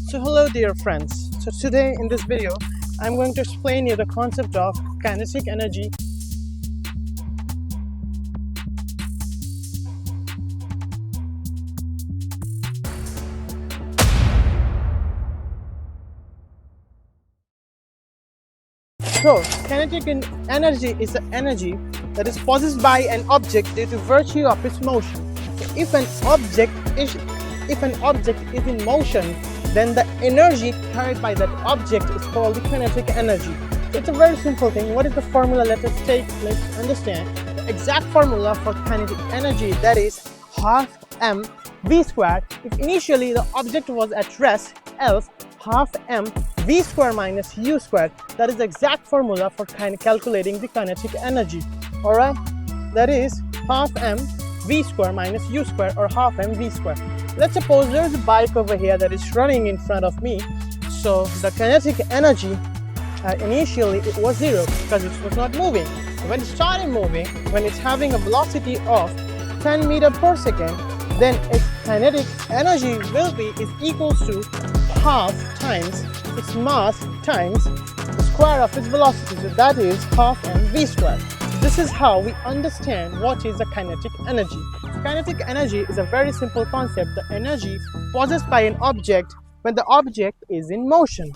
So hello dear friends. So today in this video I'm going to explain you the concept of kinetic energy. So kinetic energy is the energy that is possessed by an object due to virtue of its motion. If an object is in motion, then the energy carried by that object is called the kinetic energy. So it's a very simple thing. What is the formula? Let's understand the exact formula for kinetic energy, that is ½mv². If initially the object was at rest, else ½mv² minus u². That is the exact formula for calculating the kinetic energy. Alright, that is ½mv² minus u² or ½mv². Let's suppose there is a bike over here that is running in front of me. So the kinetic energy initially it was 0 because it was not moving. When it started moving, when it's having a velocity of 10 meters per second, then its kinetic energy is equals to half times its mass times the square of its velocity. So that is ½mv². This is how we understand what is the kinetic energy. Kinetic energy is a very simple concept, the energy possessed by an object when the object is in motion.